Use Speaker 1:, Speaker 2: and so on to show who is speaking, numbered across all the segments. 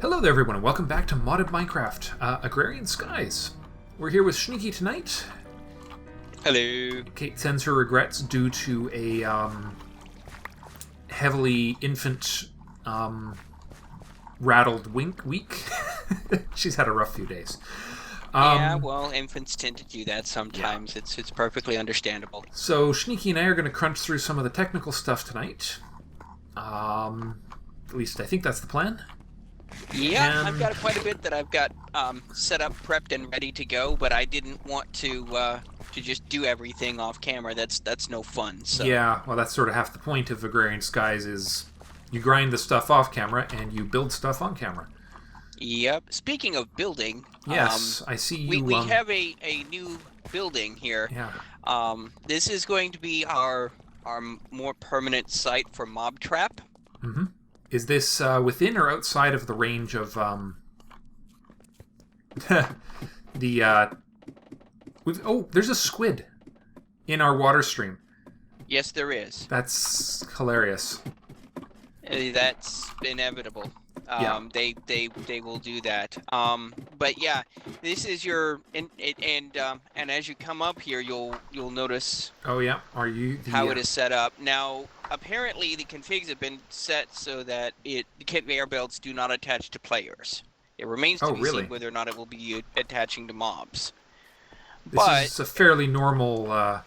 Speaker 1: Hello there everyone and welcome back to Modded Minecraft, Agrarian Skies. We're here with Sneaky tonight.
Speaker 2: Hello.
Speaker 1: Kate sends her regrets due to a heavily infant rattled week. She's had a rough few days.
Speaker 2: Yeah, well, infants tend to do that sometimes. Yeah. It's perfectly understandable.
Speaker 1: So Sneaky and I are going to crunch through some of the technical stuff tonight. At least I think that's the plan.
Speaker 2: Yeah, I've got quite a bit that I've got set up, prepped, and ready to go, but I didn't want to just do everything off camera. That's no fun. So.
Speaker 1: Yeah, well, that's sort of half the point of Agrarian Skies is you grind the stuff off camera and you build stuff on camera.
Speaker 2: Yep. Speaking of building,
Speaker 1: yes, I see you.
Speaker 2: We have a new building here.
Speaker 1: Yeah.
Speaker 2: This is going to be our more permanent site for mob trap.
Speaker 1: Mm-hmm. Is this within or outside of the range of there's a squid in our water stream.
Speaker 2: Yes, there is.
Speaker 1: That's hilarious.
Speaker 2: That's inevitable.
Speaker 1: Yeah.
Speaker 2: They will do that. But yeah, this is your and as you come up here, you'll notice.
Speaker 1: Oh yeah, are you
Speaker 2: how it is set up now? Apparently, the configs have been set so that the conveyor belts do not attach to players. It remains to be seen whether or not it will be attaching to mobs.
Speaker 1: This is a fairly normal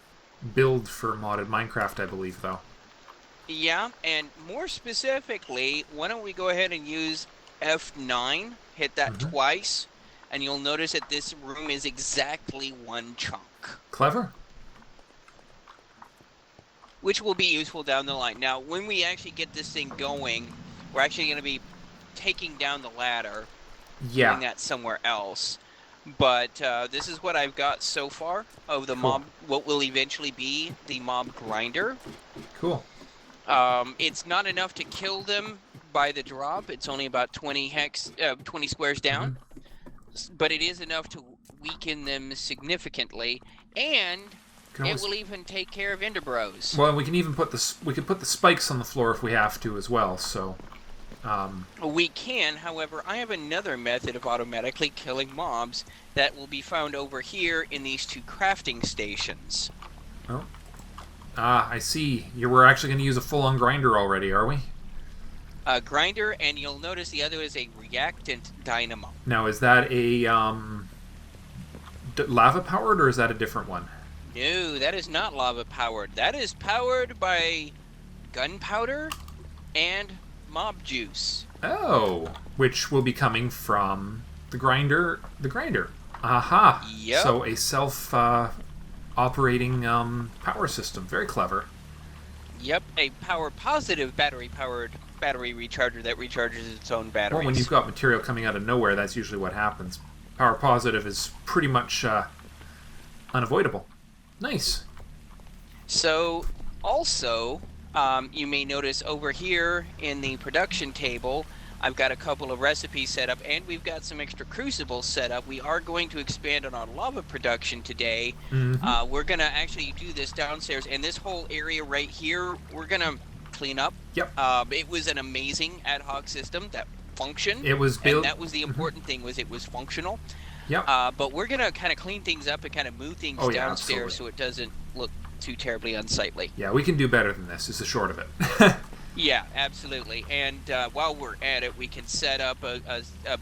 Speaker 1: build for modded Minecraft, I believe, though.
Speaker 2: Yeah, and more specifically, why don't we go ahead and use F9, hit that twice, and you'll notice that this room is exactly one chunk.
Speaker 1: Clever.
Speaker 2: Which will be useful down the line. Now, when we actually get this thing going, we're actually going to be taking down the ladder, doing that somewhere else. But this is what I've got so far of the mob, what will eventually be the mob grinder.
Speaker 1: Cool.
Speaker 2: It's not enough to kill them by the drop. It's only about 20 squares down. But it is enough to weaken them significantly, and it will even take care of Ender Bros.
Speaker 1: Well, we can even put the spikes on the floor if we have to as well. So
Speaker 2: we can. However, I have another method of automatically killing mobs that will be found over here in these two crafting stations.
Speaker 1: Oh. I see. We're actually going to use a full-on grinder already, are we?
Speaker 2: A grinder, and you'll notice the other is a reactant dynamo.
Speaker 1: Now, is that a lava-powered, or is that a different one?
Speaker 2: No, that is not lava-powered. That is powered by gunpowder and mob juice.
Speaker 1: Oh, which will be coming from the grinder. Aha.
Speaker 2: Yep.
Speaker 1: So a self-operating power system. Very clever.
Speaker 2: Yep, a power-positive battery recharger that recharges its own batteries.
Speaker 1: Well, when you've got material coming out of nowhere, that's usually what happens. Power positive is pretty much unavoidable. Nice.
Speaker 2: So, also, you may notice over here in the production table, I've got a couple of recipes set up, and we've got some extra crucibles set up. We are going to expand on our lava production today. We're going to actually do this downstairs, and this whole area right here, we're going to clean up.
Speaker 1: Yep.
Speaker 2: It was an amazing ad hoc system that functioned.
Speaker 1: It was built.
Speaker 2: And that was the important thing, was it was functional.
Speaker 1: Yep.
Speaker 2: But we're going to kind of clean things up and kind of move things downstairs so it doesn't look too terribly unsightly.
Speaker 1: Yeah, we can do better than this, is the short of it.
Speaker 2: Yeah, absolutely. And while we're at it, we can set up a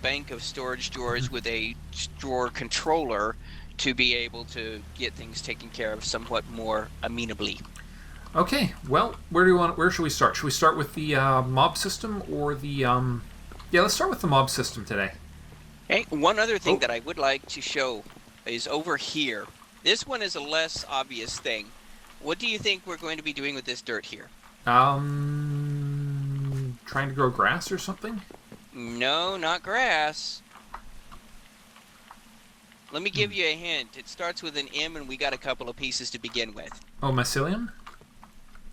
Speaker 2: bank of storage drawers with a drawer controller to be able to get things taken care of somewhat more amenably.
Speaker 1: Okay, well, where should we start? Should we start with the mob system or the yeah, let's start with the mob system today.
Speaker 2: Hey, one other thing that I would like to show is over here. This one is a less obvious thing. What do you think we're going to be doing with this dirt here?
Speaker 1: Trying to grow grass or something?
Speaker 2: No, not grass. Let me give you a hint. It starts with an M, and we got a couple of pieces to begin with.
Speaker 1: Oh, mycelium?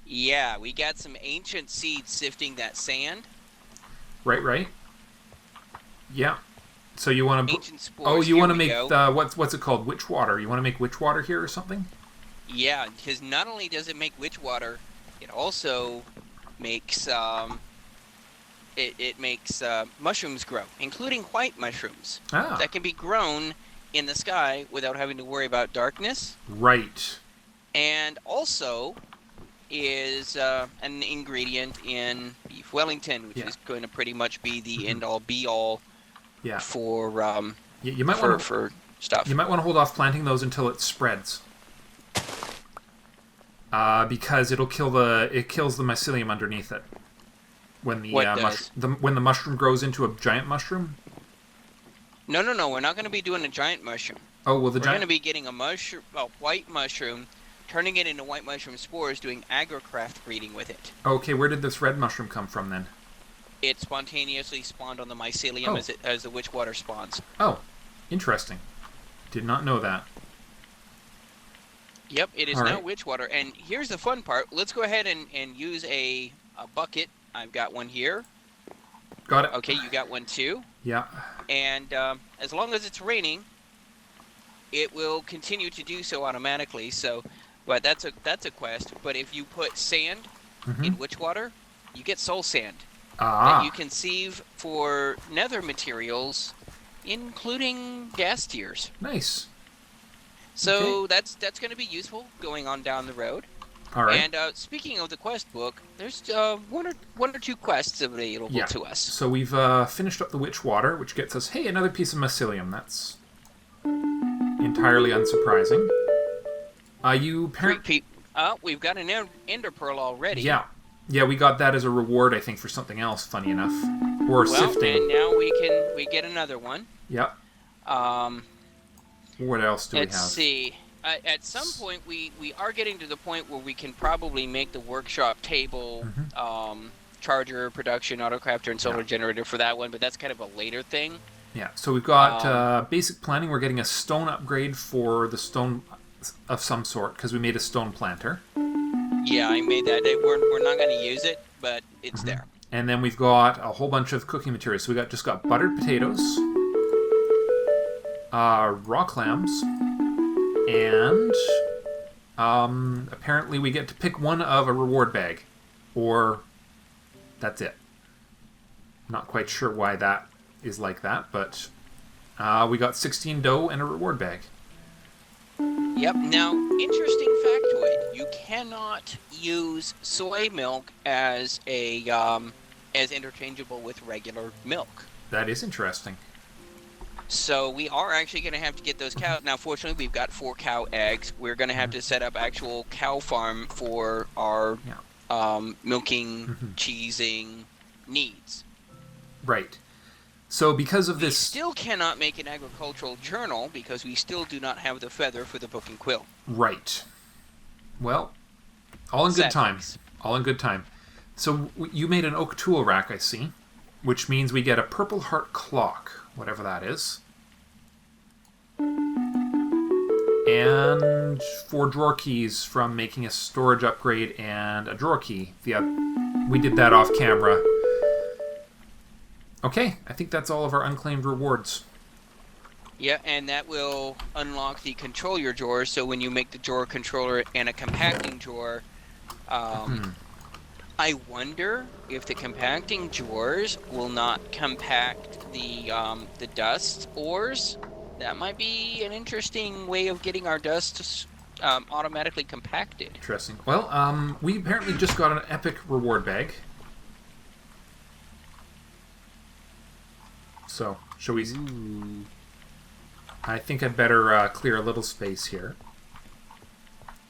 Speaker 2: Yeah, we got some ancient seeds sifting that sand.
Speaker 1: Right. Yeah. So you want to?
Speaker 2: Ancient spores.
Speaker 1: Oh, you want to make what's it called? Witch water. You want to make witch water here or something?
Speaker 2: Yeah, because not only does it make witch water, it also makes it makes mushrooms grow, including white mushrooms
Speaker 1: Ah,
Speaker 2: that can be grown in the sky without having to worry about darkness.
Speaker 1: right.
Speaker 2: And also is an ingredient in beef Wellington, which
Speaker 1: Yeah.
Speaker 2: is going to pretty much be the end-all be-all
Speaker 1: Yeah.
Speaker 2: for
Speaker 1: You might want to
Speaker 2: for stuff.
Speaker 1: you might want to hold off planting those until it spreads. Because it kills the mycelium underneath it. When the
Speaker 2: What does?
Speaker 1: when the mushroom grows into a giant mushroom.
Speaker 2: No, we're not going to be doing a giant mushroom.
Speaker 1: Oh well, the
Speaker 2: We're going to
Speaker 1: giant.
Speaker 2: be getting a white mushroom, turning it into white mushroom spores, doing agricraft breeding with it.
Speaker 1: Okay, where did this red mushroom come from then?
Speaker 2: It spontaneously spawned on the mycelium
Speaker 1: Oh.
Speaker 2: as the witch water spawns.
Speaker 1: Oh, interesting. Did not know that.
Speaker 2: Yep, it is
Speaker 1: All
Speaker 2: now
Speaker 1: right.
Speaker 2: witch water. And here's the fun part. Let's go ahead and use a bucket. I've got one here.
Speaker 1: Got it.
Speaker 2: Okay, you got one too.
Speaker 1: Yeah.
Speaker 2: And as long as it's raining, it will continue to do so automatically. So, but that's a quest. But if you put sand in witch water, you get soul sand that you can sieve for nether materials, including gas tiers.
Speaker 1: Nice.
Speaker 2: So that's going to be useful going on down the road.
Speaker 1: All right.
Speaker 2: And speaking of the quest book, there's one or two quests available
Speaker 1: Yeah.
Speaker 2: to us.
Speaker 1: So we've finished up the witch water, which gets us, hey, another piece of mycelium. That's entirely unsurprising.
Speaker 2: We've got an ender pearl already.
Speaker 1: Yeah. Yeah, we got that as a reward, I think, for something else, funny enough. Or
Speaker 2: Well,
Speaker 1: sifting.
Speaker 2: and now we get another one.
Speaker 1: Yep. What else do we have?
Speaker 2: Let's see. At some point, we are getting to the point where we can probably make the workshop table, charger, production, autocrafter, and solar generator for that one, but that's kind of a later thing.
Speaker 1: Yeah, so we've got basic planning. We're getting a stone upgrade for the stone of some sort, because we made a stone planter.
Speaker 2: Yeah, I made that. We're not going to use it, but it's there.
Speaker 1: And then we've got a whole bunch of cooking materials. So we just got buttered potatoes, raw clams, and apparently we get to pick one of a reward bag, or that's it. Not quite sure why that is like that, but we got 16 dough and a reward bag.
Speaker 2: Yep. Now, interesting factoid: you cannot use soy milk as as interchangeable with regular milk.
Speaker 1: That is interesting.
Speaker 2: So we are actually going to have to get those cows. Now, fortunately, we've got 4 cow eggs. We're going to have to set up actual cow farm for our milking, cheesing needs.
Speaker 1: Right. So because of
Speaker 2: We
Speaker 1: this...
Speaker 2: still cannot make an agricultural journal because we still do not have the feather for the book and quill.
Speaker 1: Right. Well, all in good
Speaker 2: Sad
Speaker 1: time.
Speaker 2: things.
Speaker 1: All in good time. So you made an oak tool rack, I see, which means we get a purple heart clock, whatever that is. And 4 drawer keys from making a storage upgrade and a drawer key. We did that off camera. Okay, I think that's all of our unclaimed rewards.
Speaker 2: Yeah, and that will unlock the control your drawers. So when you make the drawer controller and a compacting drawer, I wonder if the compacting drawers will not compact the dust ores. That might be an interesting way of getting our dust automatically compacted.
Speaker 1: Interesting. Well, we apparently just got an epic reward bag. So, shall we...
Speaker 2: Ooh.
Speaker 1: I think I'd better clear a little space here.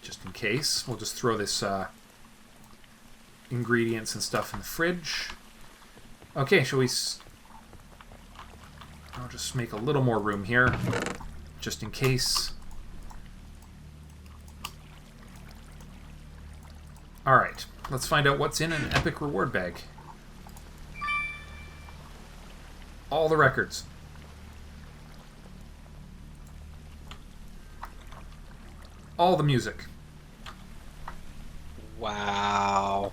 Speaker 1: Just in case. We'll just throw this ingredients and stuff in the fridge. Okay, shall we... I'll just make a little more room here. Just in case. Alright, let's find out what's in an epic reward bag. All the records. All the music.
Speaker 2: Wow.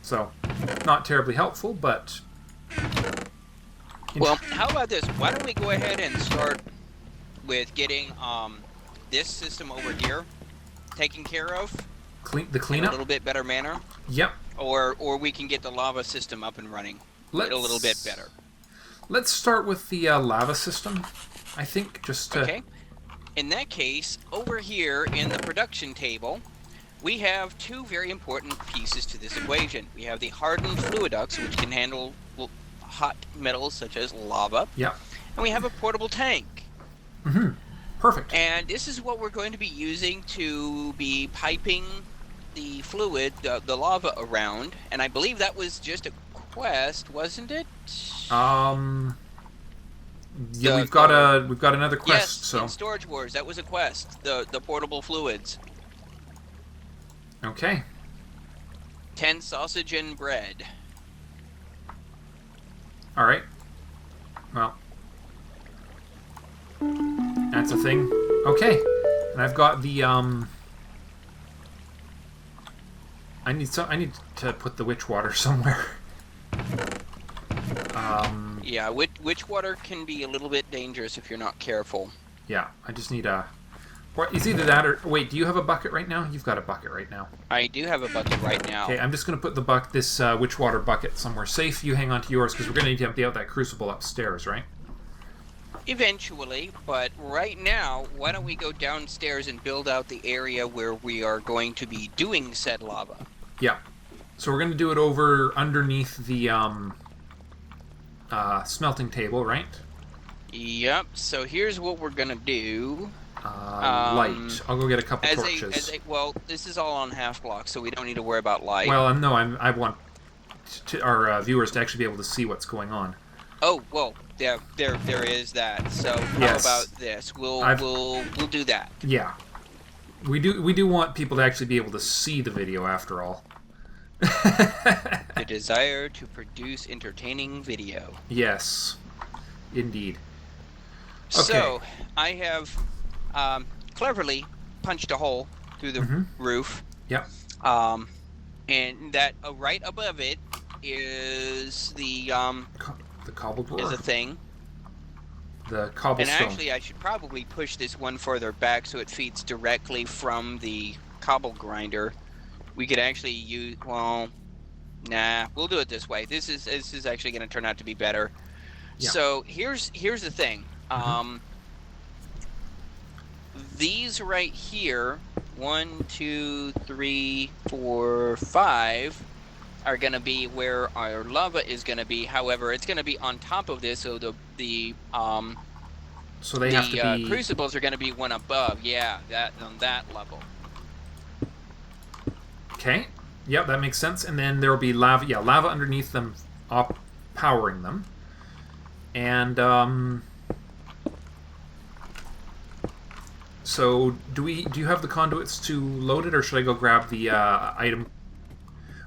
Speaker 1: So, not terribly helpful, but...
Speaker 2: Well, how about this? Why don't we go ahead and start with getting this system over here taken care of
Speaker 1: the
Speaker 2: in a
Speaker 1: cleanup?
Speaker 2: little bit better manner,
Speaker 1: Yep.
Speaker 2: or we can get the lava system up and running. a little bit better.
Speaker 1: Let's start with the lava system, I think, just to...
Speaker 2: Okay. In that case, over here in the production table, we have two very important pieces to this equation. We have the hardened fluid ducts, which can handle hot metals such as lava.
Speaker 1: Yeah.
Speaker 2: And we have a portable tank.
Speaker 1: Mm-hmm. Perfect.
Speaker 2: And this is what we're going to be using to be piping the fluid, the lava around. And I believe that was just a quest, wasn't it?
Speaker 1: Yeah, we've got another quest.
Speaker 2: Yes,
Speaker 1: so
Speaker 2: in Storage Wars, that was a quest. The portable fluids.
Speaker 1: Okay.
Speaker 2: 10 sausage and bread.
Speaker 1: All right. Well, that's a thing. Okay. And I've got the I need to put the witch water somewhere.
Speaker 2: Yeah, witch water can be a little bit dangerous if you're not careful.
Speaker 1: Yeah, I just need a... Or it's either that or... Wait, do you have a bucket right now? You've got a bucket right now.
Speaker 2: I do have a bucket right now.
Speaker 1: Okay, I'm just going to put this witch water bucket somewhere safe. You hang on to yours, because we're going to need to empty out that crucible upstairs, right?
Speaker 2: Eventually, but right now, why don't we go downstairs and build out the area where we are going to be doing said lava?
Speaker 1: Yeah. So we're going to do it over underneath the smelting table, right?
Speaker 2: Yep, so here's what we're going to do.
Speaker 1: Light. I'll go get a couple torches.
Speaker 2: Well, this is all on half block, so we don't need to worry about light.
Speaker 1: Well, no, I want our viewers to actually be able to see what's going on.
Speaker 2: Oh, well, there is that. So how about this? We'll do that.
Speaker 1: Yeah, we do want people to actually be able to see the video after all.
Speaker 2: The desire to produce entertaining video.
Speaker 1: Yes, indeed. Okay.
Speaker 2: So I have cleverly punched a hole through the roof.
Speaker 1: Yep.
Speaker 2: And that right above it is the
Speaker 1: cobble drawer.
Speaker 2: is a thing.
Speaker 1: The cobblestone.
Speaker 2: And actually, I should probably push this one further back so it feeds directly from the cobble grinder. We could actually use. Well, nah. We'll do it this way. This is actually going to turn out to be better.
Speaker 1: Yeah.
Speaker 2: So here's the thing. These right here, 1, 2, 3, 4, 5, are going to be where our lava is going to be. However, it's going to be on top of this, so
Speaker 1: so they have to be...
Speaker 2: crucibles are going to be one above. Yeah, that on that level.
Speaker 1: Okay. Yep, that makes sense. And then there will be lava. Yeah, lava underneath them, powering them. And so do you have the conduits to load it, or should I go grab the item?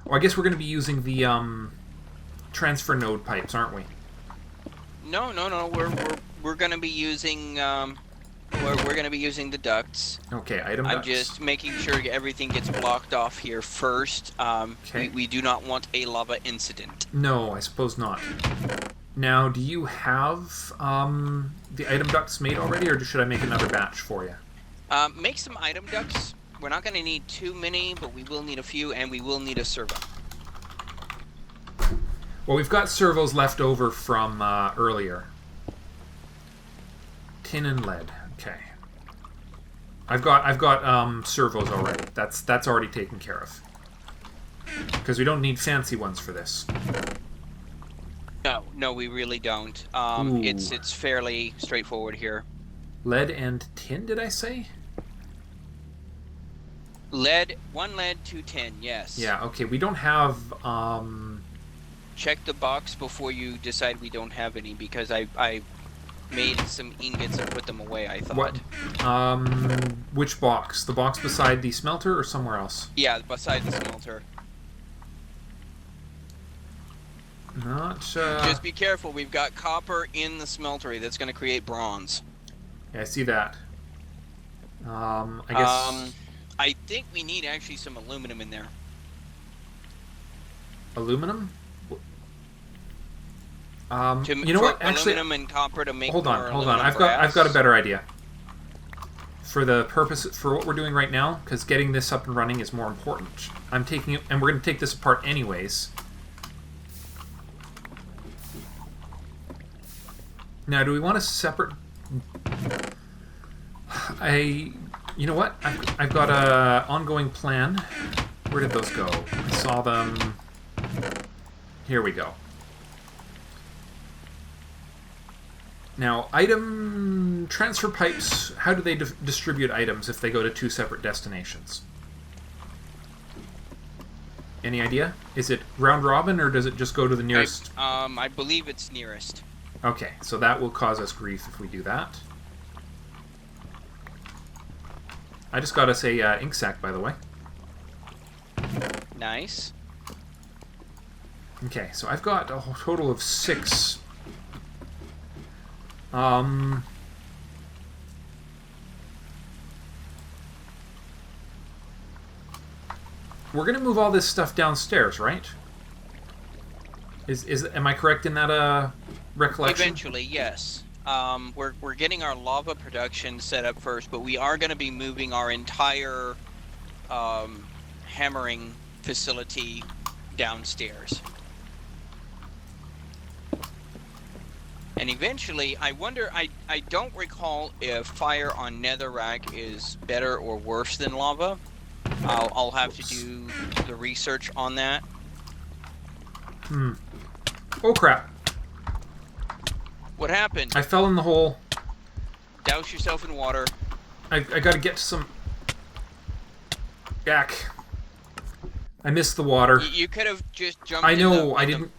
Speaker 1: Well, I guess we're going to be using the transfer node pipes, aren't we?
Speaker 2: No. We're going to be using we're going to be using the ducts.
Speaker 1: Okay, item ducts.
Speaker 2: I'm just making sure everything gets blocked off here first.
Speaker 1: Okay.
Speaker 2: We do not want a lava incident.
Speaker 1: No, I suppose not. Now, do you have the item ducts made already, or should I make another batch for you?
Speaker 2: Make some item ducts. We're not going to need too many, but we will need a few, and we will need a servo.
Speaker 1: Well, we've got servos left over from earlier. Tin and lead. Okay. I've got servos already. That's already taken care of. Because we don't need fancy ones for this.
Speaker 2: No, we really don't. It's fairly straightforward here.
Speaker 1: Lead and tin, did I say?
Speaker 2: Lead, 1 lead, 2 tin, yes.
Speaker 1: Yeah, okay, we don't have,
Speaker 2: Check the box before you decide we don't have any, because I made some ingots and put them away, I thought.
Speaker 1: What? Which box? The box beside the smelter or somewhere else?
Speaker 2: Yeah, beside the smelter.
Speaker 1: Not,
Speaker 2: Just be careful, we've got copper in the smeltery that's going to create bronze.
Speaker 1: Yeah, I see that. I guess...
Speaker 2: I think we need actually some aluminum in there.
Speaker 1: Aluminum?
Speaker 2: You
Speaker 1: know what? Actually,
Speaker 2: aluminum and copper to make
Speaker 1: hold on. I've got a better idea. For the purpose for what we're doing right now, because getting this up and running is more important. I'm taking it, and we're going to take this apart anyways. Now, do we want a separate... You know what? I've got a ongoing plan. Where did those go? I saw them... Here we go. Now, item transfer pipes, how do they distribute items if they go to two separate destinations? Any idea? Is it round robin, or does it just go to the nearest?
Speaker 2: I believe it's nearest.
Speaker 1: Okay, so that will cause us grief if we do that. I just got us a ink sac, by the way.
Speaker 2: Nice.
Speaker 1: Okay, so I've got a total of 6. We're gonna move all this stuff downstairs, right? Am I correct in that recollection?
Speaker 2: Eventually, yes. We're getting our lava production set up first, but we are going to be moving our entire hammering facility downstairs. And eventually, I wonder, I don't recall if fire on netherrack is better or worse than lava. I'll have to do the research on that.
Speaker 1: Oh crap.
Speaker 2: What happened?
Speaker 1: I fell in the hole.
Speaker 2: Douse yourself in water.
Speaker 1: I gotta get to some... Yak. I missed the water.
Speaker 2: You could have just jumped.
Speaker 1: I know. I didn't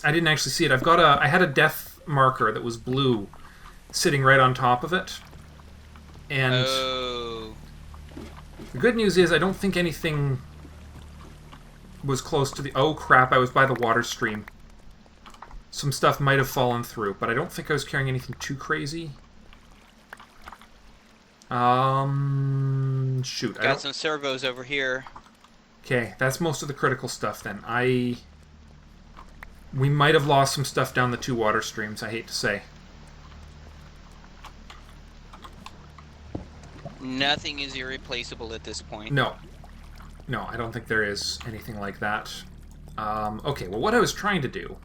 Speaker 1: actually see it. I had a death marker that was blue, sitting right on top of it. And
Speaker 2: oh.
Speaker 1: The good news is I don't think anything was close to the... Oh crap! I was by the water stream. Some stuff might have fallen through, but I don't think I was carrying anything too crazy. Shoot.
Speaker 2: Got some servos over here.
Speaker 1: Okay, that's most of the critical stuff then. We might have lost some stuff down the 2 water streams, I hate to say.
Speaker 2: Nothing is irreplaceable at this point.
Speaker 1: No. No, I don't think there is anything like that. Okay, well what I was trying to do,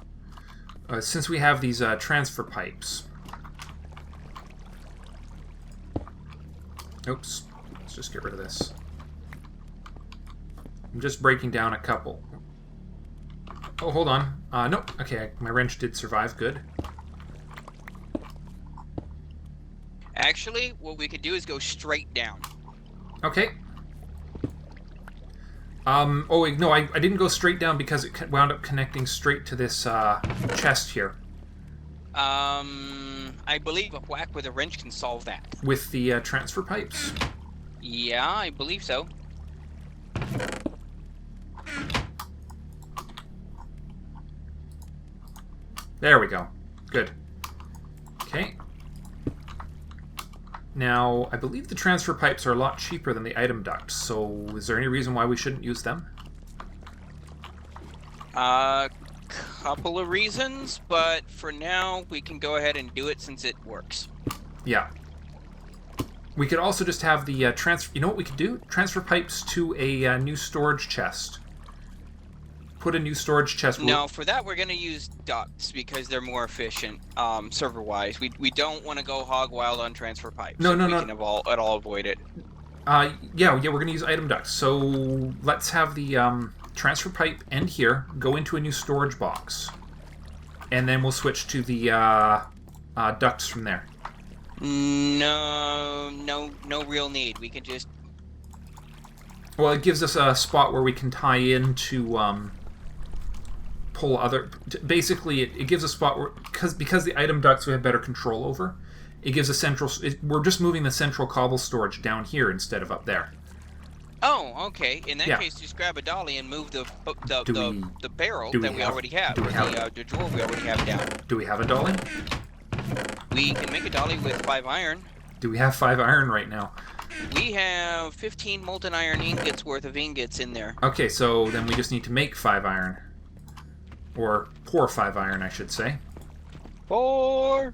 Speaker 1: since we have these transfer pipes... Oops, let's just get rid of this. I'm just breaking down a couple. Oh, hold on. Nope. Okay, my wrench did survive. Good.
Speaker 2: Actually, what we could do is go straight down.
Speaker 1: Okay. Oh, wait, no, I didn't go straight down because it wound up connecting straight to this chest here.
Speaker 2: I believe a whack with a wrench can solve that.
Speaker 1: With the transfer pipes?
Speaker 2: Yeah, I believe so.
Speaker 1: There we go. Good. Okay. Now, I believe the transfer pipes are a lot cheaper than the item ducts, so is there any reason why we shouldn't use them?
Speaker 2: Couple of reasons, but for now, we can go ahead and do it since it works.
Speaker 1: Yeah. We could also just have the transfer... You know what we could do? Transfer pipes to a new storage chest. Put a new storage chest...
Speaker 2: No, for that we're going to use ducts because they're more efficient, server-wise. We don't want to go hog wild on transfer pipes.
Speaker 1: No.
Speaker 2: We can at all avoid it.
Speaker 1: Yeah, we're going to use item ducts. So let's have the transfer pipe end here, go into a new storage box, and then we'll switch to the ducts from there.
Speaker 2: No real need. We can just...
Speaker 1: Well, it gives us a spot where we can tie into pull other... Basically, it gives a spot where... Because the item ducts we have better control over, it gives a central... We're just moving the central cobble storage down here instead of up there.
Speaker 2: Oh, okay. In that case, just grab a dolly and move the barrel that we already have. The drawer we already have down.
Speaker 1: Do we have a dolly?
Speaker 2: We can make a dolly with 5 iron.
Speaker 1: Do we have 5 iron right now?
Speaker 2: We have 15 molten iron ingots worth of ingots in there.
Speaker 1: Okay, so then we just need to make 5 iron. Or pour 5 iron, I should say.
Speaker 2: Pour!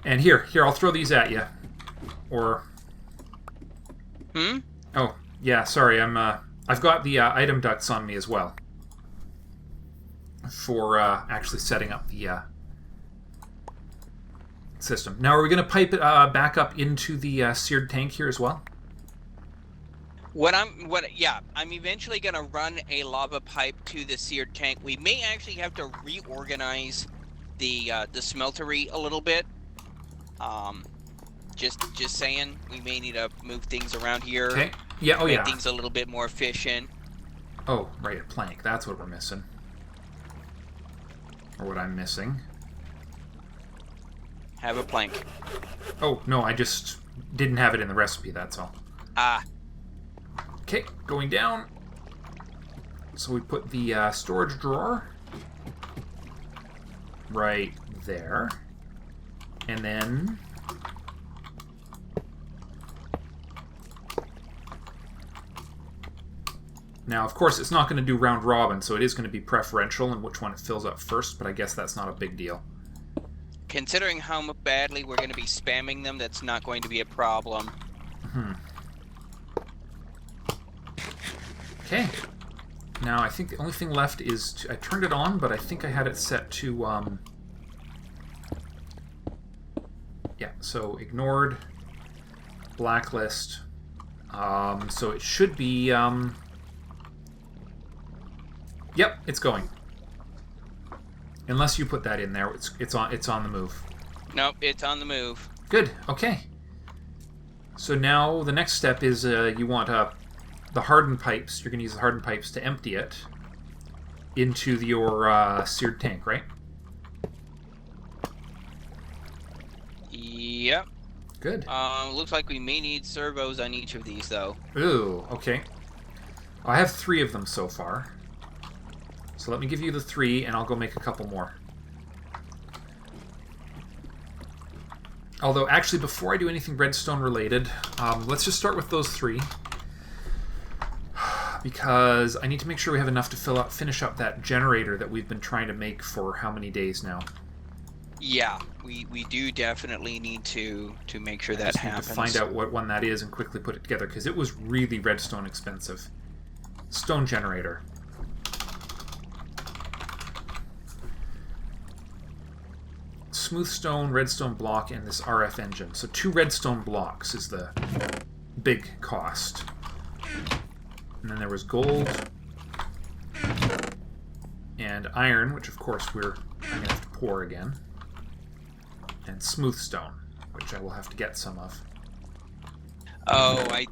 Speaker 1: And here, I'll throw these at you. Or...
Speaker 2: Hmm?
Speaker 1: Oh, yeah, sorry, I've got the item ducts on me as well. For actually setting up the system. Now, are we going to pipe it back up into the seared tank here as well?
Speaker 2: I'm eventually going to run a lava pipe to the seared tank. We may actually have to reorganize the smeltery a little bit. Just saying, we may need to move things around here.
Speaker 1: Okay. Yeah. Oh,
Speaker 2: make
Speaker 1: yeah.
Speaker 2: things a little bit more efficient.
Speaker 1: Oh, right, a plank. That's what we're missing. Or what I'm missing.
Speaker 2: Have a plank.
Speaker 1: Oh, no, I just didn't have it in the recipe, that's all.
Speaker 2: Ah.
Speaker 1: Okay, going down. So we put the storage drawer right there. And then... Now, of course, it's not going to do round robin, so it is going to be preferential in which one it fills up first, but I guess that's not a big deal.
Speaker 2: Considering how badly we're going to be spamming them, that's not going to be a problem.
Speaker 1: Okay. Now, I think the only thing left is... I turned it on, but I think I had it set to... Yeah, so ignored, blacklist. So it should be... Yep, it's going. Unless you put that in there, it's on the move.
Speaker 2: Nope, it's on the move.
Speaker 1: Good. Okay. So now the next step is you want the hardened pipes. You're going to use the hardened pipes to empty it into your seared tank, right?
Speaker 2: Yep.
Speaker 1: Good.
Speaker 2: Looks like we may need servos on each of these, though.
Speaker 1: Ooh. Okay. I have 3 of them so far. So let me give you the 3, and I'll go make a couple more. Although, actually, before I do anything redstone related, let's just start with those 3. Because I need to make sure we have enough to finish up that generator that we've been trying to make for how many days now?
Speaker 2: Yeah, we do definitely need to make sure that happens.
Speaker 1: To find out what one that is and quickly put it together, because it was really redstone expensive. Stone generator. Smooth stone, redstone block, and this RF engine. So 2 redstone blocks is the big cost. And then there was gold and iron, which of course I'm going to have to pour again. And smooth stone, which I will have to get some of.
Speaker 2: Oh, I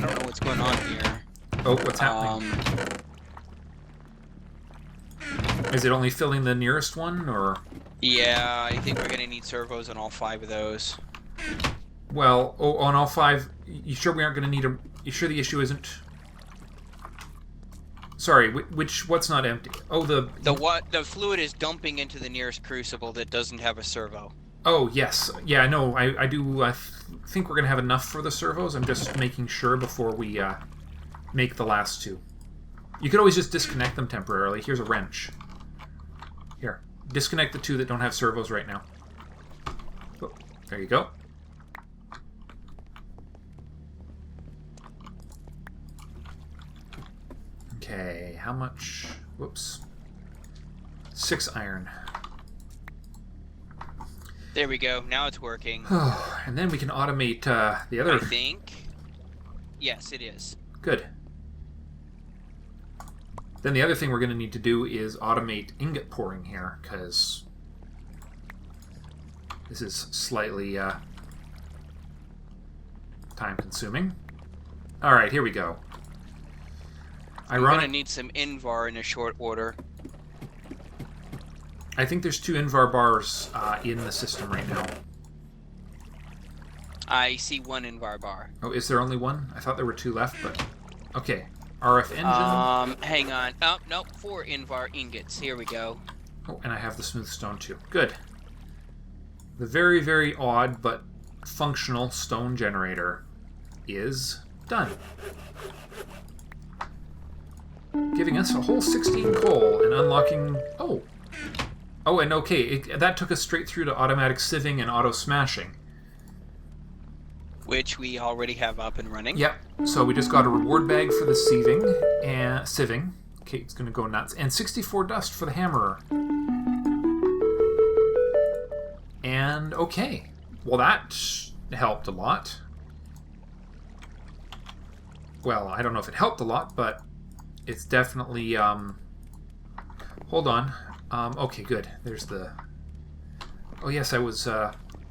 Speaker 2: don't know what's going on here.
Speaker 1: Oh, what's happening? Is it only filling the nearest one, or...?
Speaker 2: Yeah, I think we're going to need servos on all 5 of those.
Speaker 1: Well, on all 5... You sure we aren't going to need You sure the issue isn't... Sorry, what's not empty? Oh,
Speaker 2: the fluid is dumping into the nearest crucible that doesn't have a servo.
Speaker 1: Oh, yes. Yeah, no, I do... I think we're going to have enough for the servos. I'm just making sure before we make the last 2. You could always just disconnect them temporarily. Here's a wrench. Here. Disconnect the 2 that don't have servos right now. Oh, there you go. Okay, how much? Whoops. 6 iron.
Speaker 2: There we go. Now it's working.
Speaker 1: And then we can automate the other...
Speaker 2: I think. Yes, it is.
Speaker 1: Good. Then the other thing we're going to need to do is automate ingot pouring here, because this is slightly time-consuming. All right, here we go.
Speaker 2: I'm going to need some Invar in a short order.
Speaker 1: I think there's 2 Invar bars in the system right now.
Speaker 2: I see 1 Invar bar.
Speaker 1: Oh, is there only 1? I thought there were 2 left, but... Okay. RF engine.
Speaker 2: Hang on. Oh, nope. 4 Invar ingots. Here we go.
Speaker 1: Oh, and I have the smooth stone too. Good. The very, very odd but functional stone generator is done. Giving us a whole 16 coal and unlocking... Oh! Oh, and okay, that took us straight through to automatic sieving and auto smashing.
Speaker 2: Which we already have up and running.
Speaker 1: Yep. So we just got a reward bag for the sieving. Okay, it's going to go nuts. And 64 dust for the hammerer. And okay. Well, that helped a lot. Well, I don't know if it helped a lot, but it's definitely... hold on. Okay, good. There's the... Oh, yes, I was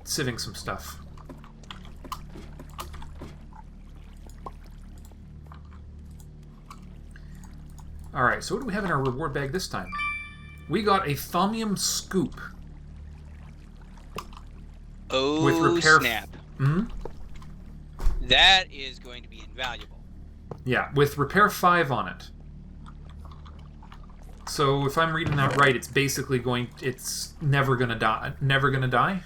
Speaker 1: sieving some stuff. Alright, so what do we have in our reward bag this time? We got a Thaumium Scoop.
Speaker 2: Oh,
Speaker 1: with repair
Speaker 2: snap.
Speaker 1: Hmm?
Speaker 2: That is going to be invaluable.
Speaker 1: Yeah, with repair 5 on it. So if I'm reading that right, it's basically going... It's never gonna die. Never gonna die?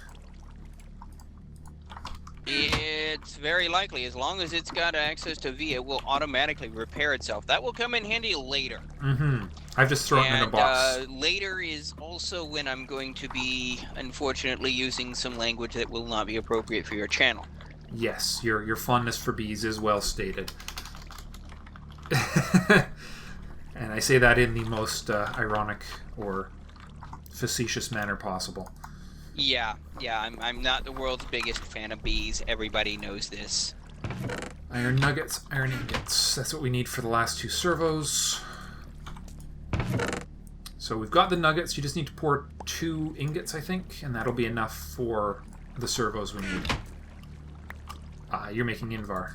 Speaker 2: It's very likely. As long as it's got access to V, it will automatically repair itself. That will come in handy later.
Speaker 1: Mm-hmm. I've just thrown it in a box.
Speaker 2: Later is also when I'm going to be, unfortunately, using some language that will not be appropriate for your channel.
Speaker 1: Yes, your fondness for bees is well stated. And I say that in the most ironic or facetious manner possible.
Speaker 2: Yeah, I'm not the world's biggest fan of bees. Everybody knows this.
Speaker 1: Iron nuggets, iron ingots. That's what we need for the last 2 servos. So we've got the nuggets. You just need to pour 2 ingots, I think, and that'll be enough for the servos we need. You're making Invar.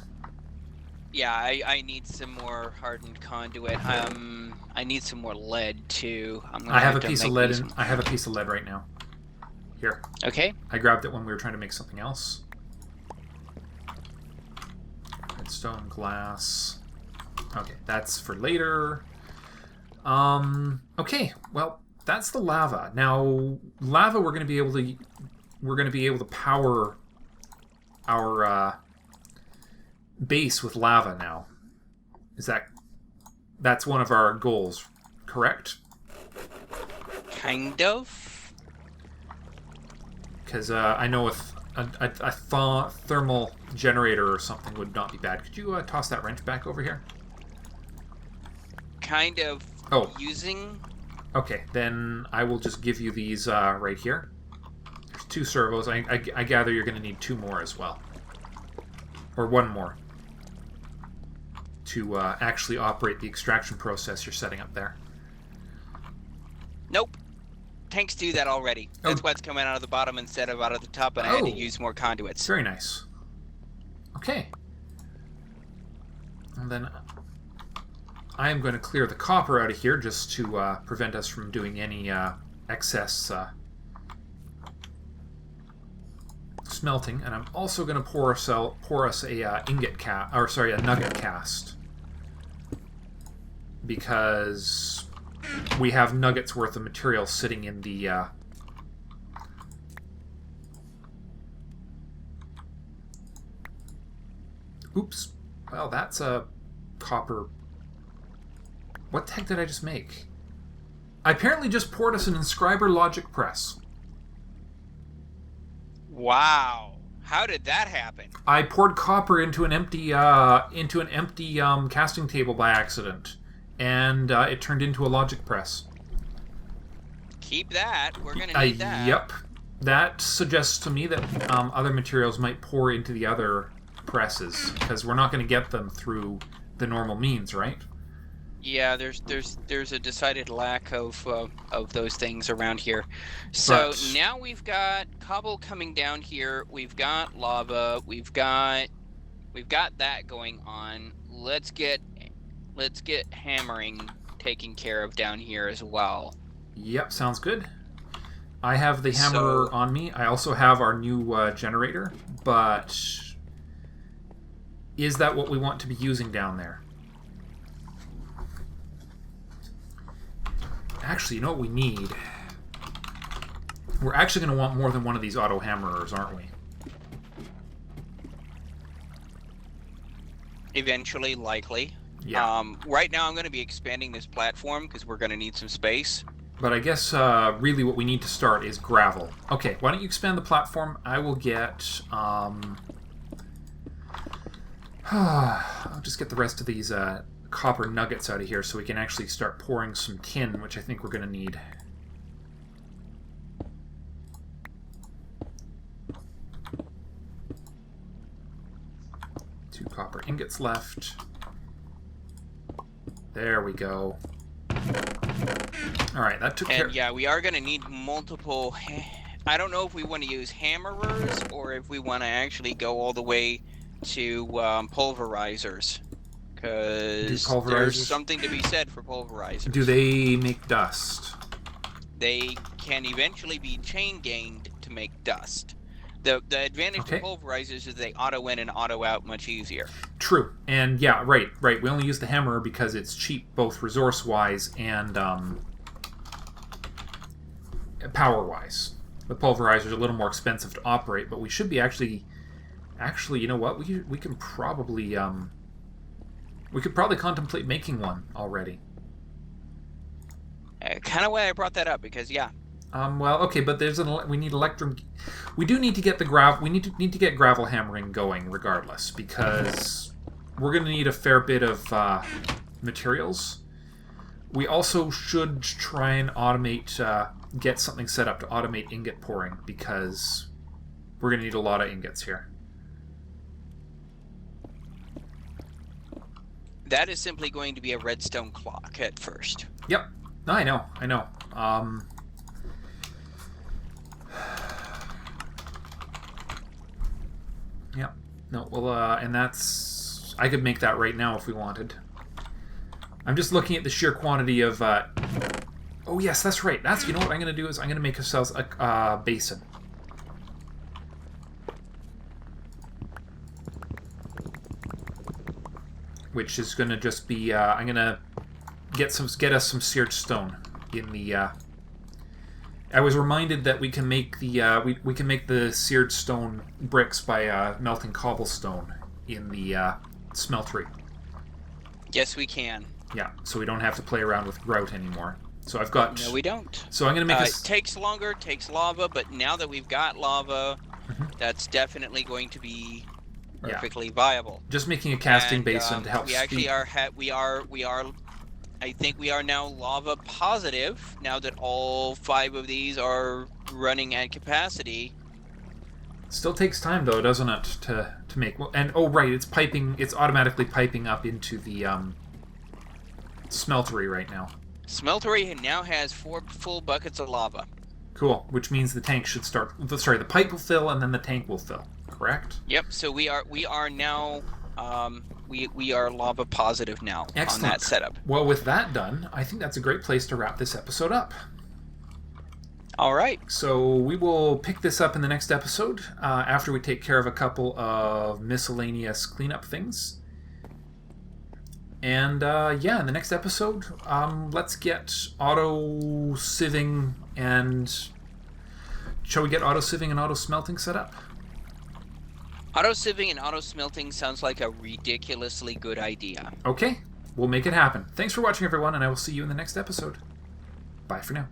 Speaker 2: Yeah, I need some more hardened conduit. I need some more lead too.
Speaker 1: I have a piece of lead. I have a piece of lead right now. Here.
Speaker 2: Okay.
Speaker 1: I grabbed it when we were trying to make something else. Redstone, glass. Okay, that's for later. Okay, well, that's the lava. Now, lava we're going to be able to power our base with lava now. That's one of our goals, correct?
Speaker 2: Kind of.
Speaker 1: Because I know if a thermal generator or something would not be bad. Could you toss that wrench back over here?
Speaker 2: Kind of.
Speaker 1: Oh.
Speaker 2: Using.
Speaker 1: Okay, then I will just give you these right here. There's 2 servos. I gather you're going to need 2 more as well. Or 1 more. To actually operate the extraction process you're setting up there.
Speaker 2: Nope. Tanks do that already. That's what's coming out of the bottom instead of out of the top, and I had to use more conduits.
Speaker 1: Very nice. Okay. And then I am going to clear the copper out of here just to prevent us from doing any excess smelting. And I'm also going to pour us a a nugget cast, because we have nuggets worth of material sitting in the oops. Well, that's a copper. What the heck did I just make? I apparently just poured us an inscriber logic press.
Speaker 2: Wow. How did that happen?
Speaker 1: I poured copper into an empty casting table by accident, and it turned into a logic press.
Speaker 2: Keep that. We're gonna need that.
Speaker 1: Yep. That suggests to me that other materials might pour into the other presses, because we're not going to get them through the normal means, right?
Speaker 2: Yeah, there's a decided lack of those things around here. So now we've got cobble coming down here. We've got lava. We've got that going on. Let's get hammering taken care of down here as well.
Speaker 1: Yep, sounds good. I have the hammer on me. I also have our new generator, but is that what we want to be using down there? Actually, you know what we need? We're actually going to want more than one of these auto hammerers, aren't we?
Speaker 2: Eventually, likely.
Speaker 1: Yeah.
Speaker 2: Right now, I'm going to be expanding this platform because we're going to need some space.
Speaker 1: But I guess really what we need to start is gravel. Okay, why don't you expand the platform? I will get... I'll just get the rest of these copper nuggets out of here so we can actually start pouring some tin, which I think we're going to need. copper ingots left. There we go. All right, that took care.
Speaker 2: And yeah, we are going to need multiple. I don't know if we want to use hammerers or if we want to actually go all the way to pulverizers. Because there's something to be said for pulverizers.
Speaker 1: Do they make dust?
Speaker 2: They can eventually be chain gained to make dust. The advantage of pulverizers is they auto in and auto out much easier.
Speaker 1: True. And yeah, right. We only use the hammer because it's cheap both resource-wise and power-wise. The pulverizers are a little more expensive to operate, but we should be actually, you know what? We can probably we could probably contemplate making one already.
Speaker 2: Kind of why I brought that up because
Speaker 1: well, okay, but we need electrum. We do need to get the gravel. We need to get gravel hammering going regardless because we're going to need a fair bit of materials. We also should try and automate, get something set up to automate ingot pouring because we're going to need a lot of ingots here.
Speaker 2: That is simply going to be a redstone clock at first.
Speaker 1: Yep. No, I know. Yeah. No, well, and that's... I could make that right now if we wanted. I'm just looking at the sheer quantity of... Oh, yes, that's right. You know what I'm going to do is I'm going to make ourselves a basin. Which is going to just be... I'm going to get us some seared stone in the... I was reminded that we can make the we can make the seared stone bricks by melting cobblestone in the smeltery.
Speaker 2: Yes, we can.
Speaker 1: Yeah, so we don't have to play around with grout anymore. So I've got...
Speaker 2: No, we don't.
Speaker 1: So I'm going to make
Speaker 2: It takes longer, takes lava, but now that we've got lava, that's definitely going to be perfectly viable.
Speaker 1: Just making a casting basin to help
Speaker 2: we actually are... I think we are now lava positive now that all 5 of these are running at capacity.
Speaker 1: Still takes time though, doesn't it, to make? And oh right, it's piping. It's automatically piping up into the smeltery right now.
Speaker 2: Smeltery now has 4 full buckets of lava.
Speaker 1: Cool, which means the tank should start. Sorry, the pipe will fill and then the tank will fill. Correct?
Speaker 2: Yep. So we are now. We are lava positive now.
Speaker 1: Excellent.
Speaker 2: On that setup.
Speaker 1: Well, with that done, I think that's a great place to wrap this episode up.
Speaker 2: All right.
Speaker 1: So we will pick this up in the next episode after we take care of a couple of miscellaneous cleanup things. And in the next episode, let's get auto sieving and... Shall we get auto sieving and auto smelting set up?
Speaker 2: Auto sieving and auto smelting sounds like a ridiculously good idea.
Speaker 1: Okay, we'll make it happen. Thanks for watching, everyone, and I will see you in the next episode. Bye for now.